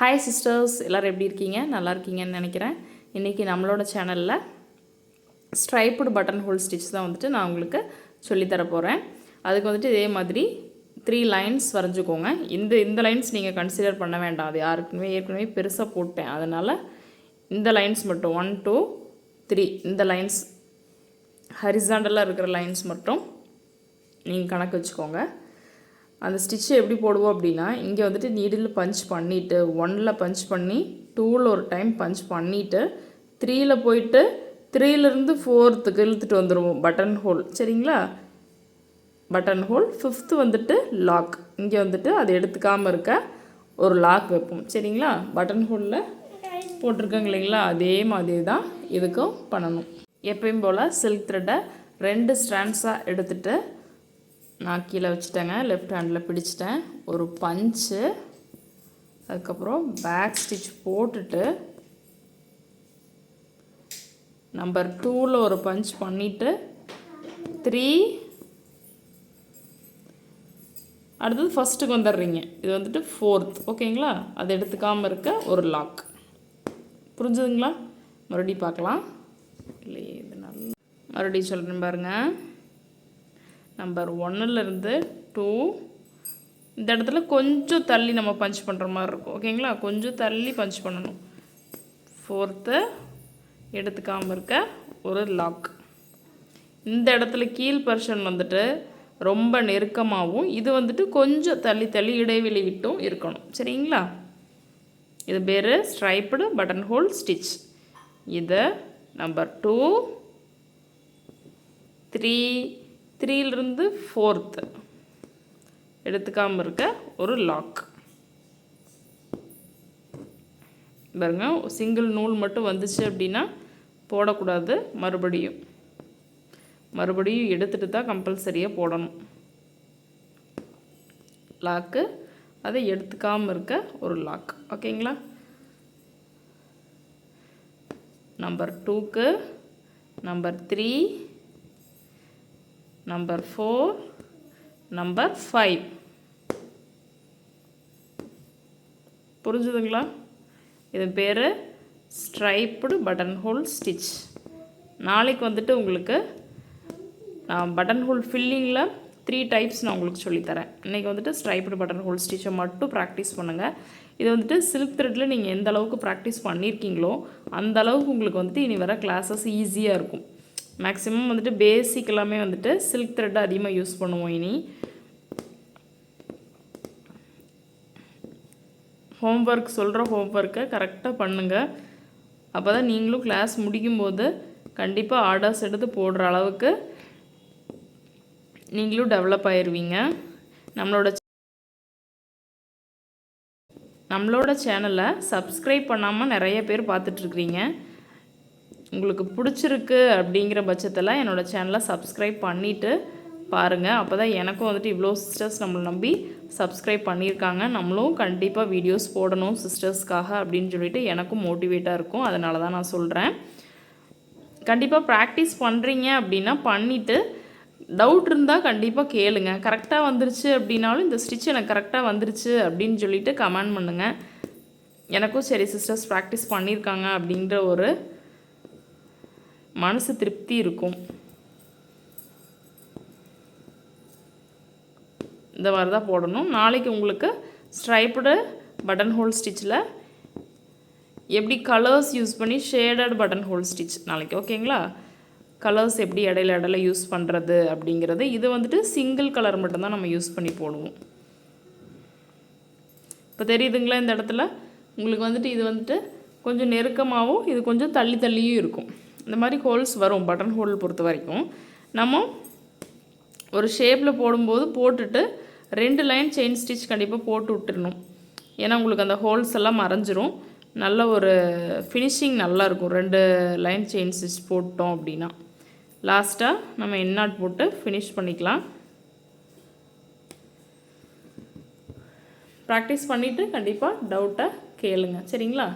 Hi sisters, எல்லோரும் எப்படி இருக்கீங்க? நல்லா இருக்கீங்கன்னு நினைக்கிறேன். இன்றைக்கி நம்மளோட சேனலில் ஸ்ட்ரைப்டு பட்டன் ஹோல் ஸ்டிச் தான் வந்துட்டு நான் உங்களுக்கு சொல்லித்தர போகிறேன். அதுக்கு வந்துட்டு இதே மாதிரி 3 லைன்ஸ் வரைஞ்சிக்கோங்க. இந்த லைன்ஸ் நீங்கள் கன்சிடர் பண்ண வேண்டாம், அது ஏற்கனவே பெருசாக போட்டேன். அதனால் இந்த லைன்ஸ் மட்டும் 1 2 3 இந்த லைன்ஸ் ஹரிசாண்டலாக இருக்கிற லைன்ஸ் மட்டும் நீங்கள் கணக்கு வச்சுக்கோங்க. அந்த ஸ்டிச்சை எப்படி போடுவோம் அப்படின்னா, இங்கே வந்துட்டு நீடில் பஞ்ச் பண்ணிவிட்டு 1ல் பஞ்ச் பண்ணி 2ல் ஒரு டைம் பஞ்ச் பண்ணிவிட்டு 3ல் போயிட்டு 3லேருந்து 4த்துக்கு இழுத்துட்டு வந்துடுவோம் பட்டன் ஹோல். சரிங்களா? பட்டன் ஹோல் 5th வந்துட்டு லாக். இங்கே வந்துட்டு அதை எடுத்துக்காமல் இருக்க ஒரு லாக் வைப்போம். சரிங்களா? பட்டன் ஹோலில் போட்டிருக்கோங்க இல்லைங்களா, அதே மாதிரி தான் இதுக்கும் பண்ணணும். எப்பயும் போல் சில்க் த்ரெட்டை 2 ஸ்ட்ராண்ட்ஸாக எடுத்துகிட்டு நான் கீழே வச்சுட்டேங்க. லெஃப்ட் ஹேண்டில் பிடிச்சிட்டேன். ஒரு பஞ்சு, அதுக்கப்புறம் பேக் ஸ்டிச் போட்டுட்டு நம்பர் 2ல் ஒரு பஞ்ச் பண்ணிவிட்டு 3 அடுத்தது ஃபஸ்ட்டுக்கு வந்துடுறீங்க. இது வந்துட்டு 4th. ஓகேங்களா? அதை எடுத்துக்காமல் இருக்க ஒரு லாக். புரிஞ்சுதுங்களா? மறுபடியும் பார்க்கலாம். இல்லையே, இது நல்லா மறுபடியும் சொல்கிறேன் பாருங்கள். நம்பர் 1லேருந்து 2 இந்த இடத்துல கொஞ்சம் தள்ளி நம்ம பஞ்ச் பண்ணுற மாதிரி இருக்கும். ஓகேங்களா? கொஞ்சம் தள்ளி பஞ்ச் பண்ணணும். 4th எடுத்துக்காமல் இருக்க ஒரு லாக். இந்த இடத்துல கீழ் பர்ஷன் வந்துட்டு ரொம்ப நெருக்கமாகவும், இது வந்துட்டு கொஞ்சம் தள்ளி தள்ளி இடைவெளி விட்டும் இருக்கணும். சரிங்களா? இது பேர் ஸ்ட்ரைப்டு பட்டன் ஹோல் ஸ்டிச். இதை நம்பர் 2 3 3லேருந்து 4th எடுத்துக்காமல் இருக்க ஒரு லாக். பாருங்க, சிங்கிள் நூல் மட்டும் வந்துச்சு அப்படின்னா போடக்கூடாது. மறுபடியும் எடுத்துகிட்டு தான் கம்பல்சரியாக போடணும் லாக்கு. அதை எடுத்துக்காமல் இருக்க ஒரு லாக். ஓகேங்களா? நம்பர் 2க்கு நம்பர் 3 நம்பர் 4 நம்பர் 5. புரிஞ்சுதுங்களா? இது பேர் ஸ்ட்ரைப்டு பட்டன் ஹோல் ஸ்டிச். நாளைக்கு வந்துட்டு உங்களுக்கு நான் பட்டன் ஹோல் ஃபில்லிங்கில் 3 டைப்ஸ் நான் உங்களுக்கு சொல்லித்தரேன். இன்றைக்கி வந்துட்டு ஸ்ட்ரைப்டு பட்டன் ஹோல் ஸ்டிச்சை மட்டும் ப்ராக்டிஸ் பண்ணுங்கள். இது வந்துட்டு சில்க் த்ரெட்டில் நீங்கள் எந்த அளவுக்கு ப்ராக்டிஸ் பண்ணியிருக்கீங்களோ அந்த அளவுக்கு உங்களுக்கு வந்துட்டு இனி வர கிளாஸஸ் ஈஸியாக இருக்கும். மேக்ஸிமம் வந்துட்டு பேசிக் எல்லாமே வந்துட்டு சில்க் த்ரெட் அதிகமாக யூஸ் பண்ணுவோம். இனி ஹோம்ஒர்க்கை கரெக்டாக பண்ணுங்கள். அப்போ தான் நீங்களும் கிளாஸ் முடிக்கும்போது கண்டிப்பாக ஆர்டர்ஸ் எடுத்து போடுற அளவுக்கு நீங்களும் டெவலப் ஆயிடுவீங்க. நம்மளோட சேனலை சப்ஸ்கிரைப் பண்ணாமல் நிறைய பேர் பார்த்துட்ருக்குறீங்க. உங்களுக்கு பிடிச்சிருக்கு அப்படிங்கிற பட்சத்தில் என்னோடய சேனலை சப்ஸ்கிரைப் பண்ணிவிட்டு பாருங்கள். அப்போ தான் எனக்கும் வந்துட்டு இவ்வளோ சிஸ்டர்ஸ் நம்மளை நம்பி சப்ஸ்கிரைப் பண்ணியிருக்காங்க. நம்மளும் கண்டிப்பாக வீடியோஸ் போடணும் சிஸ்டர்ஸ்க்காக அப்படின்னு சொல்லிட்டு எனக்கும் மோட்டிவேட்டாக இருக்கும். அதனால தான் நான் சொல்கிறேன். கண்டிப்பாக ப்ராக்டிஸ் பண்ணுறீங்க அப்படின்னா பண்ணிவிட்டு டவுட் இருந்தால் கண்டிப்பாக கேளுங்க. கரெக்டாக வந்துருச்சு அப்படின்னாலும் இந்த ஸ்டிச் எனக்கு கரெக்டாக வந்துருச்சு அப்படின்னு சொல்லிட்டு கமெண்ட் பண்ணுங்கள். எனக்கும் சரி சிஸ்டர்ஸ் ப்ராக்டிஸ் பண்ணியிருக்காங்க அப்படின்ற ஒரு மனசு திருப்தி இருக்கும். இந்த மாதிரி தான் போடணும். நாளைக்கு உங்களுக்கு ஸ்ட்ரைப்டு பட்டன் ஹோல் ஸ்டிச்சில் எப்படி கலர்ஸ் யூஸ் பண்ணி ஷேடட் பட்டன் ஹோல் ஸ்டிச் நாளைக்கு. ஓகேங்களா? கலர்ஸ் எப்படி இடையில யூஸ் பண்ணுறது அப்படிங்கிறது. இது வந்துட்டு சிங்கிள் கலர் மட்டும்தான் நம்ம யூஸ் பண்ணி போடுவோம். இப்போ தெரியுதுங்களா? இந்த இடத்துல உங்களுக்கு வந்துட்டு இது வந்துட்டு கொஞ்சம் நெருக்கமாகவும் இது கொஞ்சம் தள்ளியும் இருக்கும். இந்த மாதிரி ஹோல்ஸ் வரும் பட்டன் ஹோல் பொறுத்த வரைக்கும். நம்ம ஒரு ஷேப்பில் போடும்போது போட்டுட்டு 2 லைன் செயின் ஸ்டிச் கண்டிப்பாக போட்டு விட்டுறணும். ஏன்னா உங்களுக்கு அந்த ஹோல்ஸ் எல்லாம் மறைஞ்சிரும். நல்ல ஒரு ஃபினிஷிங் நல்லாயிருக்கும் 2 லைன் செயின் ஸ்டிச் போட்டோம் அப்படின்னா. லாஸ்ட்டாக நம்ம எண்ணாட் போட்டு ஃபினிஷ் பண்ணிக்கலாம். ப்ராக்டிஸ் பண்ணிவிட்டு கண்டிப்பாக டவுட்டை கேளுங்க. சரிங்களா?